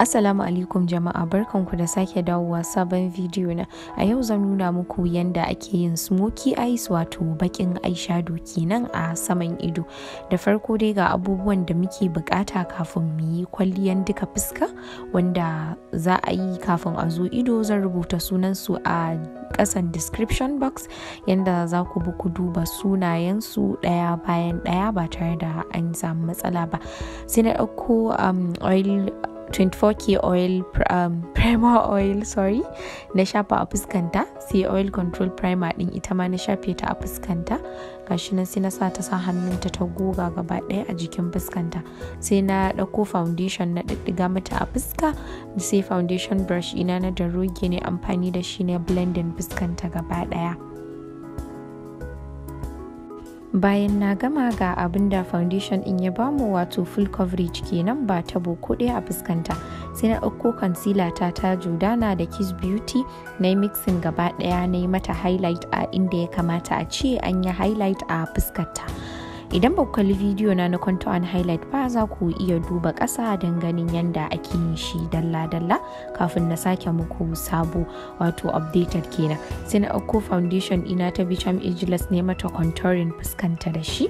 Assalamu alaikum jama'a, barkanku da sake dawowa sabon video na. A yau zan nuna muku yanda ake yin smoky eyes, wato bakin eyeshadow kenan a saman ido. Da farko dai ga abubuwan da muke bukata kafin mu yi kwalliyan duka fuska wanda za a yi kafin a zo ido. Zan rubuta sunan su a kasan description box yanda za ku bi ku duba sunayen su daya bayan daya ba tare da an samu matsala ba. Sai na dauko oil 24k oil primer oil na shafa a fuskanta, sai oil control primer din ita ma na shafe ta a fuskanta. Gashi nan sai na sa hannunta ta goga gaba daya a jikin fuskanta. Sai na dauko foundation na diddiga mata a fuska, sai foundation brush ina na Daroge ne amfani da shi ne blending fuskanta gaba daya. Bayan na gama ga abinda foundation in ya bamu, wato full coverage kenan, ba tabo ko ɗaya a fuskanta. Sai na ɗauko concealer ta Jordana da Kiss Beauty na yi mixing gaba ɗaya, na yi mata highlight a inda ya kamata a ce an yi highlight a fuskarta. Idan ba ku kalli video na contour and highlight ba, za ku iya duba ƙasa don ganin yanda ake yin shi dalla-dalla kafin na sake muku sabo, wato updated kenan. Sai na ɗauko foundation ina ta Becham ageless ne mata contouring fuskanta da shi.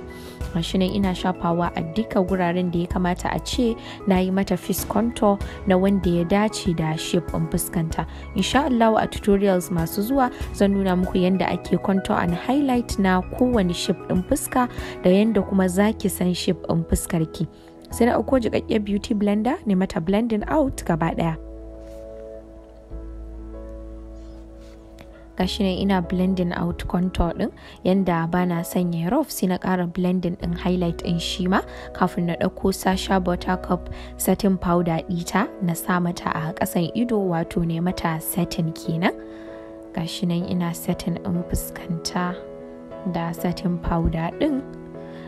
Gashi nan ina shafawa a duka guraren da ya kamata a ce na yi mata face contour na wanda ya dace da shape ɗin fuskanta. Insha Allah a tutorials masu zuwa zan nuna muku yanda ake contour and highlight na kowane shape ɗin fuska da yanda kuma zaki san shape ɗin fuskarki. Sai na ɗauko jiƙaƙƙiyar beauty blender ne mata blending out gaba ɗaya. Gashi nan ina blending out contour din yanda bana sanya rough, sai na ƙara blending din highlight din shi ma kafin na ɗauko Sacha buttercup setting powder ɗita na sa mata a ƙasan ido, wato ne mata setting kenan. Gashi nan ina setting ɗin fuskanta da setting powder ɗin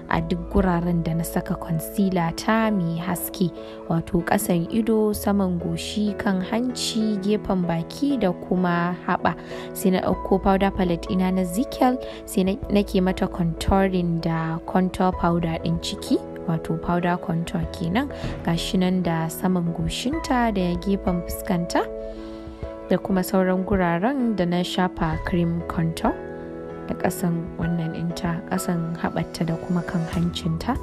a duk guraren da na saka concealer ta mai haske, wato ƙasan ido, saman goshi, kan hanci, gefen baki da kuma haɓa. Sai na ɗauko powder palette ina na Zikel, sai nake mata contouring da contour powder ɗin ciki, wato powder contour kenan. Gashi nan da saman goshinta da gefen fuskanta da kuma sauran guraren da na shafa cream contour, da ƙasan wannan ɗinta, ƙasan haɓarta da kuma kan hancinta.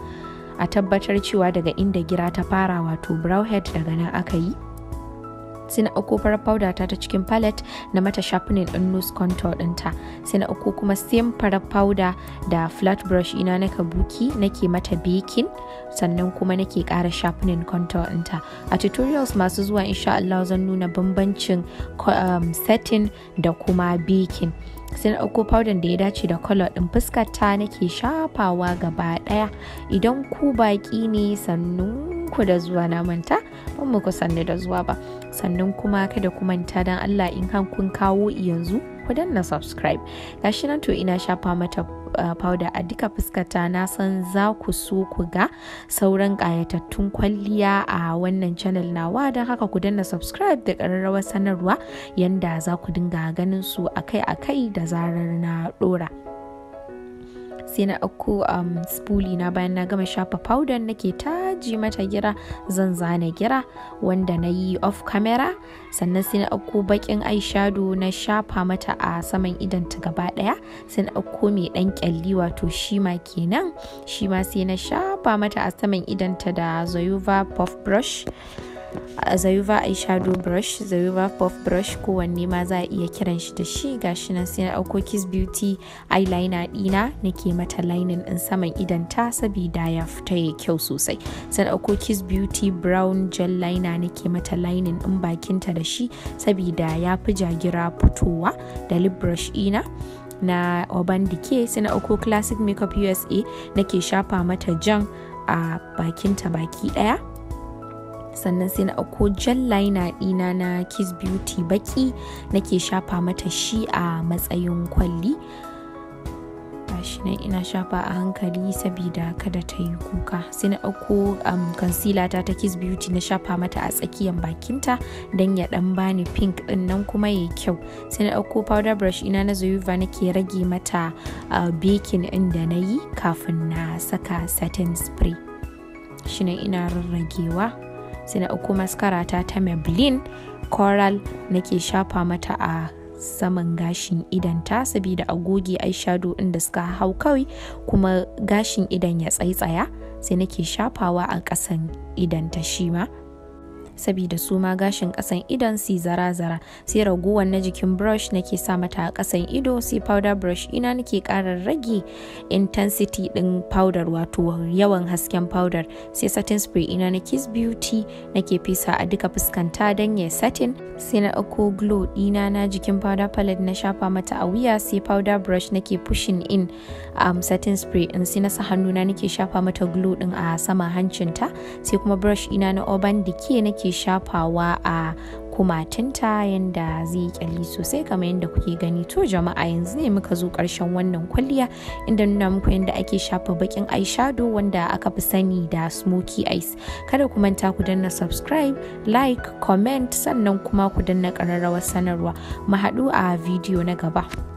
A tabbatar cewa daga inda gira ta fara, wato brow head, daga nan aka yi. Sai na ɗauko farar powder ta cikin palette na mata sharpening ɗin nose contour ɗinta. Sai na ɗauko kuma same farar powder da flat brush ina na kabuki nake mata baking, sannan kuma nake ƙara sharpening contour ɗinta. A tutorials masu zuwa insha Allah zan nuna bambancin setting da kuma baking. Sai na ɗauko powder da ya dace da color ɗin fuskar ta nake shafawa gaba ɗaya. Idan ku baƙi ne, sannun ku da zuwa, na manta ban muku sannu da zuwa ba. Sannan kuma kada ku manta dan Allah, in har kun kawo yanzu ku danna subscribe. Gashi nan to ina shafa mata powder a duka fuskata. Na san za ku so ku ga sauran ƙayatattun kwalliya a wannan channel nawa, don haka ku danna subscribe da ƙararrawar sanarwa yanda za ku dinga ganin su akai-akai da zarar na ɗora. Sai na ɗauko spoolie na, bayan na gama shafa powder nake taji mata gira, zan zana gira wanda na yi off camera. Sannan sai na ɗauko bakin eyeshadow na shafa mata a saman idanta gaba ɗaya. Sai na ɗauko mai ɗan ƙyalli, wato shima kenan, shima sai na shafa mata a saman idanta da Zoeva puff brush, Zoeva eyeshadow brush, Zoeva puff brush, kowanne ma za a iya kiran shi da shi. Gashi nan sai na ɗauko Kiss Beauty eyeliner ɗina nake mata lining ɗin saman idanta sabida ya fita ya kyau sosai. Sai na ɗauko Kiss Beauty brown gel liner nake mata lining ɗin bakinta da shi sabida ya fi jagira fitowa, da lip brush ɗina na Urban Decay. Sai na ɗauko Classic Makeup USA nake shafa mata jan a bakinta baki ɗaya. Sannan sai na ɗauko gel liner ɗina na Kiss Beauty baki nake shafa mata shi a matsayin kwalli. Gashi nan ina shafa a hankali sabida kada ta yi kuka. Sai na ɗauko concealer ta Kiss Beauty na shafa mata a tsakiyar bakinta don ya ɗan bani pink ɗin nan kuma yayi kyau. Sai na ɗauko powder brush ina na Zoeva nake rage mata baking ɗin da na yi kafin na saka setting spray. Shi ne ina rarragewa sai na ɗauko mascara ta Maybelline Coral nake shafa mata a saman gashin idanta saboda a goge eyeshadow ɗin da suka hau kawai kuma gashin idan ya tsaitsaya, sai nake shafawa a ƙasan idanta shi ma saboda su ma gashin ƙasan idon si zara-zara. Sai ragowar na jikin brush nake sa mata a ƙasan ido, sai powder brush ina nake ƙara rage intensity ɗin powder wato yawan hasken powder, sai setting spray ina na Kiss Beauty nake fesa a duka fuskanta don ya setting. Sai na ɗauko glow ɗina na jikin powder palette na shafa mata a wuya, sai powder brush nake pushing in setting spray in, sai na sa hannuna nake shafa mata glow ɗin a sama hancinta, sai kuma brush ina na Urban Decay nake shafawa a kumatinta yanda zai kyalli sosai kamar yadda kuke gani. To jama'a, yanzu ne muka zo ƙarshen wannan kwalliya inda nuna muku yadda ake shafa bakin eyeshadow wanda aka fi sani da Smokey eyes. Kada ku manta ku danna subscribe, like, comment, sannan kuma ku danna ƙararrawar sanarwa. Mu haɗu a video na gaba.